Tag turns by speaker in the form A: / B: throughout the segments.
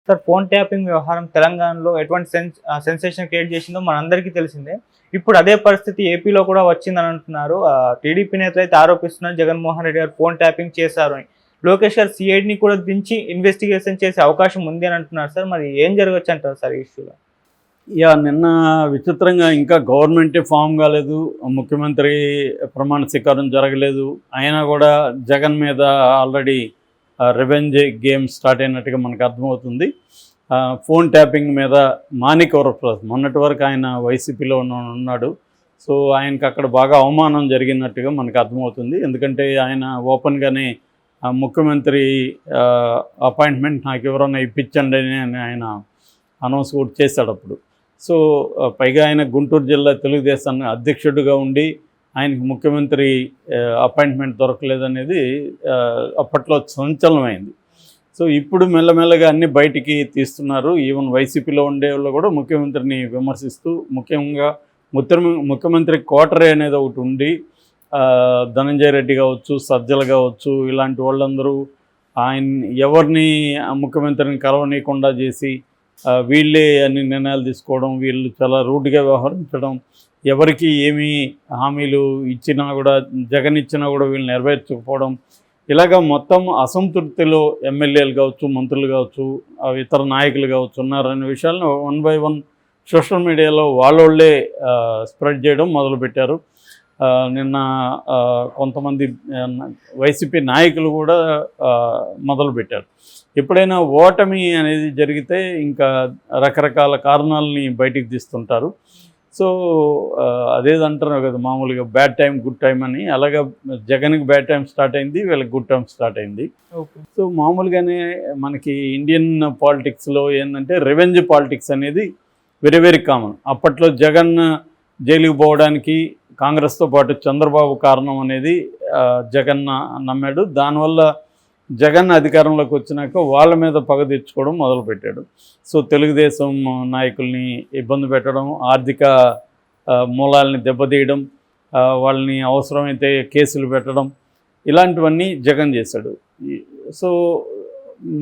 A: Sir phone tapping వ్యవహారం తెలంగాణలో ఎటువంటి సెన్సేషన్ క్రియేట్ చేసిందో మనందరికీ తెలిసిందే. ఇప్పుడు అదే పరిస్థితి ఏపీలో కూడా వచ్చిందని అంటున్నారు. టీడీపీ నేతలు అయితే ఆరోపిస్తున్నారు జగన్మోహన్ రెడ్డి గారు ఫోన్ ట్యాపింగ్ చేశారు అని. లోకేష్ గారు సిఐడిని కూడా దించి ఇన్వెస్టిగేషన్ చేసే అవకాశం ఉంది అని అంటున్నారు సార్. మరి ఏం జరగచ్చు అంటారు సార్ ఈ ఇష్యూలో?
B: నిన్న విచిత్రంగా ఇంకా గవర్నమెంటే ఫామ్ కాలేదు, ముఖ్యమంత్రి ప్రమాణ స్వీకారం జరగలేదు. అయినా కూడా జగన్ మీద ఆల్రెడీ రివెంజ్ గేమ్ స్టార్ట్ అయినట్టుగా మనకు అర్థమవుతుంది. ఫోన్ ట్యాపింగ్ మీద మాణిక్ వరప్రసాద్ మొన్నటి వరకు ఆయన వైసీపీలో ఉన్నాడు. సో ఆయనకు అక్కడ బాగా అవమానం జరిగినట్టుగా మనకు అర్థమవుతుంది. ఎందుకంటే ఆయన ఓపెన్గానే ముఖ్యమంత్రి అపాయింట్మెంట్ నాకు ఎవరన్నా ఇప్పించండి అని ఆయన అనౌన్స్ కూడా చేశాడు అప్పుడు. సో పైగా ఆయన గుంటూరు జిల్లా తెలుగుదేశం అధ్యక్షుడిగా ఉండి ఆయనకు ముఖ్యమంత్రి అపాయింట్మెంట్ దొరకలేదనేది అప్పట్లో సంచలనమైంది. సో ఇప్పుడు మెల్లమెల్లగా అన్నీ బయటికి తీస్తున్నారు. ఈవెన్ వైసీపీలో ఉండే వాళ్ళు కూడా ముఖ్యమంత్రిని విమర్శిస్తూ, ముఖ్యంగా ముఖ్యమంత్రి కోటరీ అనేది ఒకటి ఉండి ధనంజయ రెడ్డి కావచ్చు, సజ్జలు కావచ్చు, ఇలాంటి వాళ్ళందరూ ఎవరిని ముఖ్యమంత్రిని కలవనీయకుండా చేసి వీళ్ళే అన్ని నిర్ణయాలు తీసుకోవడం, వీళ్ళు చాలా రూడ్గా వ్యవహరించడం, ఎవరికి ఏమీ హామీలు ఇచ్చినా కూడా జగన్ ఇచ్చినా కూడా వీళ్ళు నెరవేర్చకపోవడం, ఇలాగ మొత్తం అసంతృప్తిలో ఎమ్మెల్యేలు కావచ్చు, మంత్రులు కావచ్చు, ఇతర నాయకులు కావచ్చు ఉన్నారనే విషయాలను 1 by 1 సోషల్ మీడియాలో వాళ్ళే స్ప్రెడ్ చేయడం మొదలుపెట్టారు. నిన్న కొంతమంది వైసీపీ నాయకులు కూడా మొదలుపెట్టారు. ఎప్పుడైనా ఓటమి అనేది జరిగితే ఇంకా రకరకాల కారణాలని బయటికి తీస్తుంటారు. సో అదేదంటారు కదా మామూలుగా బ్యాడ్ టైం గుడ్ టైం అని, అలాగా జగన్కి బ్యాడ్ టైం స్టార్ట్ అయింది, వీళ్ళకి గుడ్ టైం స్టార్ట్ అయింది. సో మామూలుగానే మనకి ఇండియన్ పాలిటిక్స్లో ఏంటంటే రివెంజ్ పాలిటిక్స్ అనేది వెరీ వెరీ కామన్. అప్పట్లో జగన్ జైలుకి పోవడానికి కాంగ్రెస్తో పాటు చంద్రబాబు కారణం అనేది జగన్ నమ్మాడు. దానివల్ల జగన్ అధికారంలోకి వచ్చినాక వాళ్ళ మీద పగ తెచ్చుకోవడం మొదలుపెట్టాడు. సో తెలుగుదేశం నాయకుల్ని ఇబ్బంది పెట్టడం, ఆర్థిక మూలాల్ని దెబ్బతీయడం, వాళ్ళని అవసరమైతే కేసులు పెట్టడం, ఇలాంటివన్నీ జగన్ చేశాడు. సో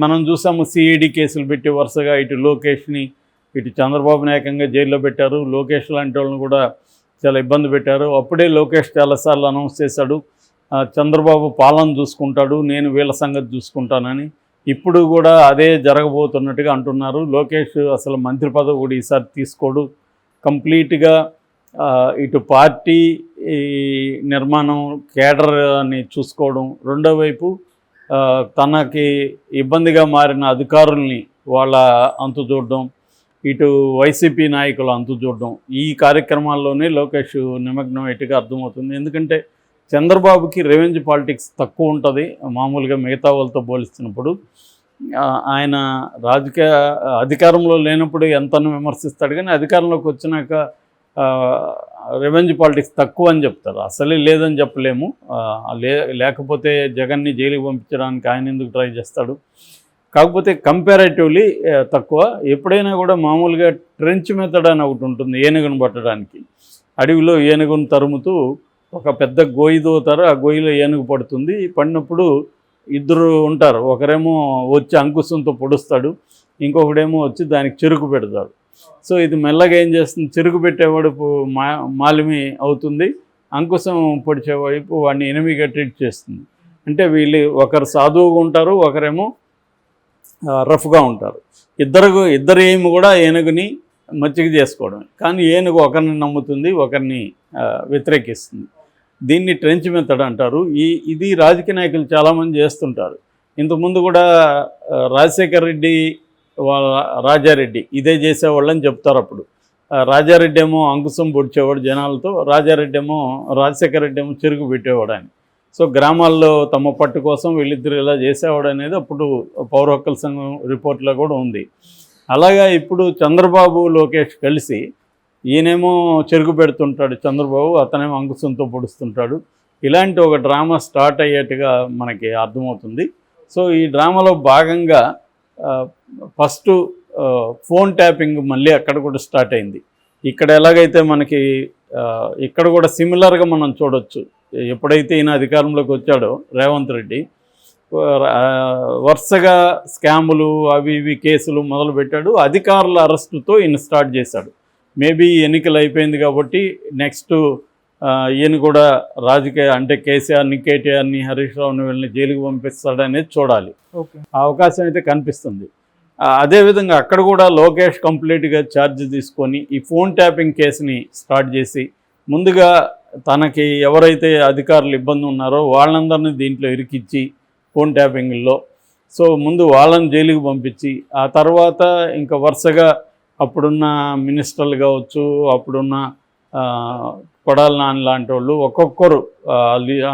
B: మనం చూసాము సిఐడి కేసులు పెట్టి వరుసగా ఇటు లోకేష్ని ఇటు చంద్రబాబు నాయకంగా జైల్లో పెట్టారు. లోకేష్ లాంటి వాళ్ళని కూడా చాలా ఇబ్బంది పెట్టారు. అప్పుడే లోకేష్ చాలాసార్లు అనౌన్స్ చేశాడు చంద్రబాబు పాలన చూసుకుంటాడు, నేను వీళ్ళ సంగతి చూసుకుంటానని. ఇప్పుడు కూడా అదే జరగబోతున్నట్టుగా అంటున్నారు. లోకేష్ అసలు మంత్రి పదవి కూడా ఈసారి తీసుకోడు, కంప్లీట్గా ఇటు పార్టీ నిర్మాణం కేడర్ అని చూసుకోవడం, రెండో వైపు తనకి ఇబ్బందిగా మారిన అధికారుల్ని వాళ్ళ అంతు చూడడం, ఇటు వైసీపీ నాయకులు అంతు చూడడం, ఈ కార్యక్రమాల్లోనే లోకేష్ నిమగ్నం ఎట్టుగా అర్థమవుతుంది. ఎందుకంటే చంద్రబాబుకి రెవెంజ్ పాలిటిక్స్ తక్కువ ఉంటుంది మామూలుగా మిగతా వాళ్ళతో పోలిస్తున్నప్పుడు. ఆయన రాజకీయ అధికారంలో లేనప్పుడు ఎంతను విమర్శిస్తాడు, కానీ అధికారంలోకి వచ్చినాక రెవెంజ్ పాలిటిక్స్ తక్కువ అని చెప్తారు. అసలే లేదని చెప్పలేము. లేకపోతే జగన్ని జైలుకి పంపించడానికి ఆయన ఎందుకు ట్రై చేస్తాడు? కాకపోతే కంపారేటివ్లీ తక్కువ. ఎప్పుడైనా కూడా మామూలుగా ట్రెంచ్ మెథడ్ అని ఒకటి ఉంటుంది ఏనుగును పట్టడానికి. అడవిలో ఏనుగును తరుముతూ ఒక పెద్ద గోయి దోతారు, ఆ గోయిలో ఏనుగు పడుతుంది. పడినప్పుడు ఇద్దరు ఉంటారు, ఒకరేమో వచ్చి అంకుశంతో పొడుస్తాడు, ఇంకొకడేమో వచ్చి దానికి చెరుకు పెడతాడు. సో ఇది మెల్లగా ఏం చేస్తుంది, చెరుకు పెట్టేవాడు మాలిమి అవుతుంది, అంకుశం పొడిచే వైపు వాడిని ఎనిమిగా ట్రీట్ చేస్తుంది. అంటే వీళ్ళు ఒకరు సాధువుగా ఉంటారు, ఒకరేమో రఫ్గా ఉంటారు. ఇద్దరు ఏమి కూడా ఏనుగుని మచ్చిక చేసుకోవడం. కానీ ఏనుగు ఒకరిని నమ్ముతుంది, ఒకరిని వ్యతిరేకిస్తుంది. దీన్ని ట్రెంచ్ మెథడ్ అంటారు. ఇది రాజకీయ నాయకులు చాలామంది చేస్తుంటారు. ఇంతకుముందు కూడా రాజశేఖర్ రెడ్డి వాళ్ళ రాజారెడ్డి ఇదే చేసేవాళ్ళని చెప్తారు. అప్పుడు రాజారెడ్డి ఏమో అంకుశం పొడిచేవాడు జనాలతో, రాజశేఖర రెడ్డి ఏమో చెరుకు పెట్టేవాడు అని. సో గ్రామాల్లో తమ పట్టు కోసం వీళ్ళిద్దరు ఇలా చేసేవాడు అనేది అప్పుడు పౌర హక్కుల సంఘం రిపోర్ట్లో కూడా ఉంది. అలాగా ఇప్పుడు చంద్రబాబు లోకేష్ కలిసి ఈయనేమో చెరుకు పెడుతుంటాడు చంద్రబాబు, అతనేమో అంకుశంతో పొడుస్తుంటాడు. ఇలాంటి ఒక డ్రామా స్టార్ట్ అయ్యేట్టుగా మనకి అర్థమవుతుంది. సో ఈ డ్రామాలో భాగంగా ఫస్ట్ ఫోన్ ట్యాపింగ్ మళ్ళీ అక్కడ కూడా స్టార్ట్ అయింది. ఇక్కడ ఎలాగైతే మనకి ఇక్కడ కూడా సిమిలర్గా మనం చూడొచ్చు. ఎప్పుడైతే ఈయన అధికారంలోకి వచ్చాడో రేవంత్ రెడ్డి, వరుసగా స్కాములు అవి ఇవి కేసులు మొదలుపెట్టాడు. అధికారుల అరెస్టుతో ఈయన స్టార్ట్ చేశాడు. మేబీ ఎన్నికలు అయిపోయింది కాబట్టి నెక్స్ట్ ఈయన కూడా రాజకీయ అంటే కేసీఆర్ని, కేటీఆర్ని, హరీష్ రావుని వీళ్ళని జైలుకి పంపిస్తాడనేది చూడాలి. ఆ అవకాశం అయితే కనిపిస్తుంది. అదేవిధంగా అక్కడ కూడా లోకేష్ కంప్లీట్గా ఛార్జ్ తీసుకొని ఈ ఫోన్ ట్యాపింగ్ కేసుని స్టార్ట్ చేసి ముందుగా తనకి ఎవరైతే అధికారులు ఇబ్బంది ఉన్నారో వాళ్ళందరినీ దీంట్లో ఇరికిచ్చి ఫోన్ ట్యాపింగ్లో ముందు వాళ్ళని జైలుకి పంపించి ఆ తర్వాత ఇంకా వరుసగా అప్పుడున్న మినిస్టర్లు కావచ్చు, అప్పుడున్న కొడాలి నాని లాంటి వాళ్ళు ఒక్కొక్కరు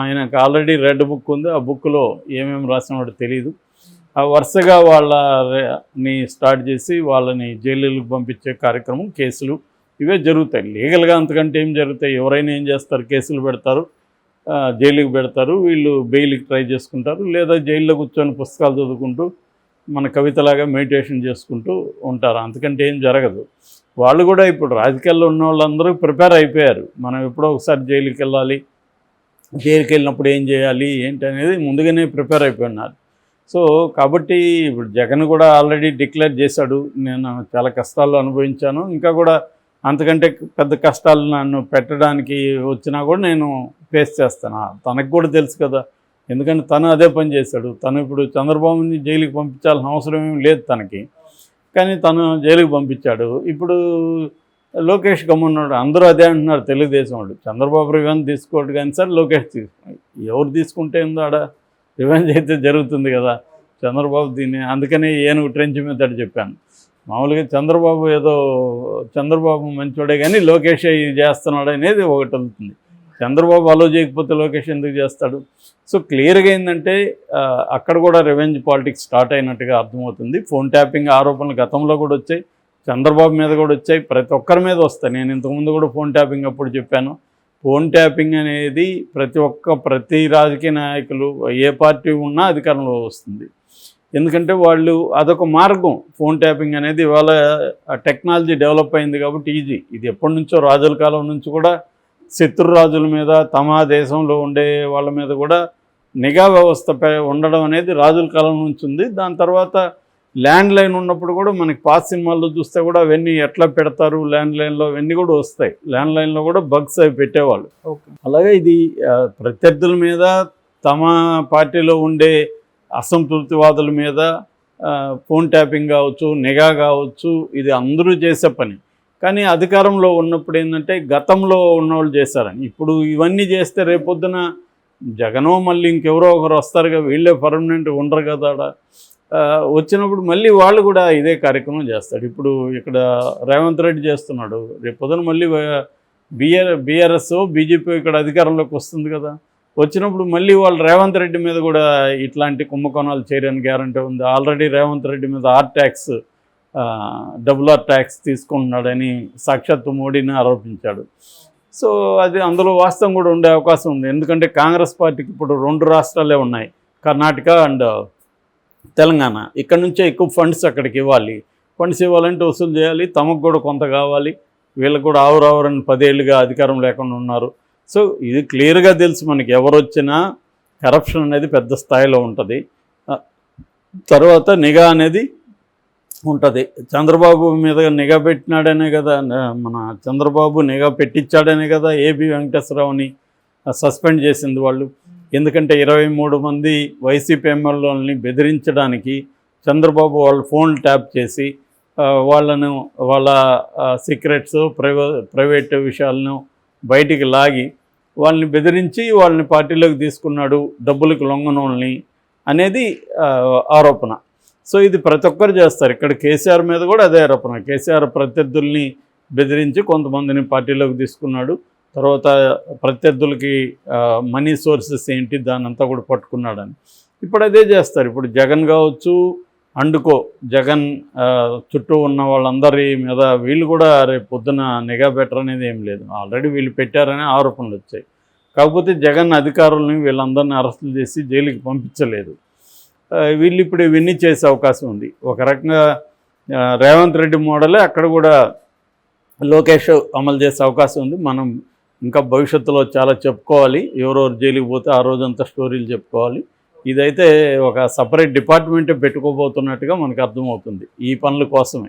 B: ఆయనకు ఆల్రెడీ రెడ్ బుక్ ఉంది. ఆ బుక్లో ఏమేమి రాసినవాడు తెలియదు. ఆ వరుసగా వాళ్ళని స్టార్ట్ చేసి వాళ్ళని జైలుకి పంపించే కార్యక్రమం, కేసులు ఇవే జరుగుతాయి. లీగల్గా అంతకంటే ఏం జరుగుతాయి? ఎవరైనా ఏం చేస్తారు? కేసులు పెడతారు, జైలుకి పెడతారు, వీళ్ళు బెయిల్కి ట్రై చేసుకుంటారు, లేదా జైల్లో కూర్చొని పుస్తకాలు చదువుకుంటూ మన కవితలాగా మెడిటేషన్ చేసుకుంటూ ఉంటారు. అంతకంటే ఏం జరగదు. వాళ్ళు కూడా ఇప్పుడు రాజకీయాల్లో ఉన్న వాళ్ళందరూ ప్రిపేర్ అయిపోయారు. మనం ఎప్పుడో ఒకసారి జైలుకి వెళ్ళాలి, జైలుకి వెళ్ళినప్పుడు ఏం చేయాలి ఏంటి అనేది ముందుగానే ప్రిపేర్ అయిపోయినారు. కాబట్టి ఇప్పుడు జగన్ కూడా ఆల్రెడీ డిక్లేర్ చేశాడు, నేను చాలా కష్టాలు అనుభవించాను, ఇంకా కూడా అంతకంటే పెద్ద కష్టాలు నన్ను పెట్టడానికి వచ్చినా కూడా నేను ఫేస్ చేస్తాను. తనకు కూడా తెలుసు కదా, ఎందుకంటే తను అదే పని చేశాడు. తను ఇప్పుడు చంద్రబాబుని జైలుకి పంపించాల్సిన అవసరం ఏమి లేదు తనకి, కానీ తను జైలుకి పంపించాడు. ఇప్పుడు లోకేష్ గమ్మున్నాడు. అందరూ అదే అంటున్నారు తెలుగుదేశం వాళ్ళు, చంద్రబాబు రివెంజ్ తీసుకోవట్టు కానీ సార్ లోకేష్ తీసుకున్నాడు. ఎవరు తీసుకుంటే ఏందో ఆడ రివెంజ్ అయితే జరుగుతుంది కదా. చంద్రబాబు దీన్ని అందుకనే ఏనుగు ట్రెంచ్ మెథడ్ చెప్పాను. మామూలుగా చంద్రబాబు మంచోడే కానీ లోకేష్ ఇది చేస్తున్నాడు అనేది ఒకటి అవుతుంది. చంద్రబాబు అలో చేయకపోతే లోకేష్ ఎందుకు చేస్తాడు? క్లియర్గా ఏంటంటే అక్కడ కూడా రివెంజ్ పాలిటిక్స్ స్టార్ట్ అయినట్టుగా అర్థమవుతుంది. ఫోన్ ట్యాపింగ్ ఆరోపణలు గతంలో కూడా వచ్చాయి, చంద్రబాబు మీద కూడా వచ్చాయి, ప్రతి ఒక్కరి మీద వస్తాయి. నేను ఇంతకుముందు కూడా ఫోన్ ట్యాపింగ్ అప్పుడు చెప్పాను. ఫోన్ ట్యాపింగ్ అనేది ప్రతి రాజకీయ నాయకులు ఏ పార్టీ ఉన్నా అధికారంలో వస్తుంది. ఎందుకంటే వాళ్ళు అదొక మార్గం. ఫోన్ ట్యాపింగ్ అనేది ఇవాళ టెక్నాలజీ డెవలప్ అయింది కాబట్టి ఈజీ. ఇది ఎప్పటి నుంచో రాజుల కాలం నుంచి కూడా శత్రు రాజుల మీద, తమ దేశంలో ఉండే వాళ్ళ మీద కూడా నిఘా వ్యవస్థ ఉండడం అనేది రాజుల కాలం నుంచి ఉంది. దాని తర్వాత ల్యాండ్ లైన్ ఉన్నప్పుడు కూడా మనకి పాత సినిమాల్లో చూస్తే కూడా అవన్నీ ఎట్లా పెడతారు, ల్యాండ్ లైన్లో అవన్నీ కూడా వస్తాయి. ల్యాండ్ లైన్లో కూడా బగ్స్ అవి పెట్టేవాళ్ళు. అలాగే ఇది ప్రత్యర్థుల మీద, తమ పార్టీలో ఉండే అసంతృప్తివాదుల మీద ఫోన్ ట్యాపింగ్ కావచ్చు, నిఘా కావచ్చు, ఇది అందరూ చేసే పని. కానీ అధికారంలో ఉన్నప్పుడు ఏంటంటే గతంలో ఉన్నవాళ్ళు చేశారని, ఇప్పుడు ఇవన్నీ చేస్తే రేపొద్దున జగనో మళ్ళీ ఇంకెవరో ఒకరు వస్తారుగా, వీళ్ళే పర్మనెంట్ ఉండరు కదా. వచ్చినప్పుడు మళ్ళీ వాళ్ళు కూడా ఇదే కార్యక్రమం చేస్తాడు. ఇప్పుడు ఇక్కడ రేవంత్ రెడ్డి చేస్తున్నాడు, రేపొద్దున మళ్ళీ బీఆర్ఎస్ బీజేపీ ఇక్కడ అధికారంలోకి వస్తుంది కదా. వచ్చినప్పుడు మళ్ళీ వాళ్ళు రేవంత్ రెడ్డి మీద కూడా ఇట్లాంటి కుంభకోణాలు చేయడానికి గ్యారంటీ ఉంది. ఆల్రెడీ రేవంత్ రెడ్డి మీద డబుల్ ఆర్ ట్యాక్స్ తీసుకుంటున్నాడని సాక్షాత్తు మోడీని ఆరోపించాడు. అది అందులో వాస్తవం కూడా ఉండే అవకాశం ఉంది. ఎందుకంటే కాంగ్రెస్ పార్టీకి ఇప్పుడు 2 రాష్ట్రాలే ఉన్నాయి, కర్ణాటక అండ్ తెలంగాణ. ఇక్కడ నుంచే ఎక్కువ ఫండ్స్ అక్కడికి ఇవ్వాలి. ఫండ్స్ ఇవ్వాలంటే వసూలు చేయాలి, తమకు కూడా కొంత కావాలి. వీళ్ళకు కూడా ఆవురావురని 10 ఏళ్ళుగా అధికారం లేకుండా ఉన్నారు. ఇది క్లియర్గా తెలుసు మనకి, ఎవరు వచ్చినా కరప్షన్ అనేది పెద్ద స్థాయిలో ఉంటుంది. తర్వాత నిఘా అనేది ఉంటుంది. చంద్రబాబు మీద నిఘా పెట్టినాడనే కదా, మన చంద్రబాబు నిఘా పెట్టించాడనే కదా ఏబి వెంకటేశ్వరరావుని సస్పెండ్ చేసింది వాళ్ళు. ఎందుకంటే 23 మంది వైసీపీ ఎమ్మెల్యేలని బెదిరించడానికి చంద్రబాబు వాళ్ళు ఫోన్ ట్యాప్ చేసి వాళ్ళ సీక్రెట్స్, ప్రైవేట్ విషయాలను బయటికి లాగి వాళ్ళని బెదిరించి వాళ్ళని పార్టీలోకి తీసుకున్నాడు, డబ్బులకు లొంగనోళ్ళని అనేది ఆరోపణ. ఇది ప్రతి ఒక్కరు చేస్తారు. ఇక్కడ కేసీఆర్ మీద కూడా అదే ఆరోపణ. కేసీఆర్ ప్రత్యర్థుల్ని బెదిరించి కొంతమందిని పార్టీలోకి తీసుకున్నాడు, తర్వాత ప్రత్యర్థులకి మనీ సోర్సెస్ ఏంటి దాన్నంతా కూడా పట్టుకున్నాడని ఇప్పుడు అదే చేస్తారు. ఇప్పుడు జగన్ కావచ్చు, జగన్ చుట్టూ ఉన్న వాళ్ళందరి మీద వీళ్ళు కూడా రేపు పొద్దున నిఘా బెటర్ అనేది ఏం లేదు. ఆల్రెడీ వీళ్ళు పెట్టారనే ఆరోపణలు వచ్చాయి. కాకపోతే జగన్ అధికారులని వీళ్ళందరినీ అరెస్టులు చేసి జైలుకి పంపించలేదు. వీళ్ళు ఇప్పుడు ఇవన్నీ చేసే అవకాశం ఉంది. ఒక రకంగా రేవంత్ రెడ్డి మోడలే అక్కడ కూడా లోకేష్ అమలు చేసే అవకాశం ఉంది. మనం ఇంకా భవిష్యత్తులో చాలా చెప్పుకోవాలి. ఎవరెవరు జైలుకి పోతే ఆ రోజంతా స్టోరీలు చెప్పుకోవాలి. ఇదైతే ఒక సపరేట్ డిపార్ట్మెంటే పెట్టుకోబోతున్నట్టుగా మనకు అర్థమవుతుంది ఈ పనుల కోసమే.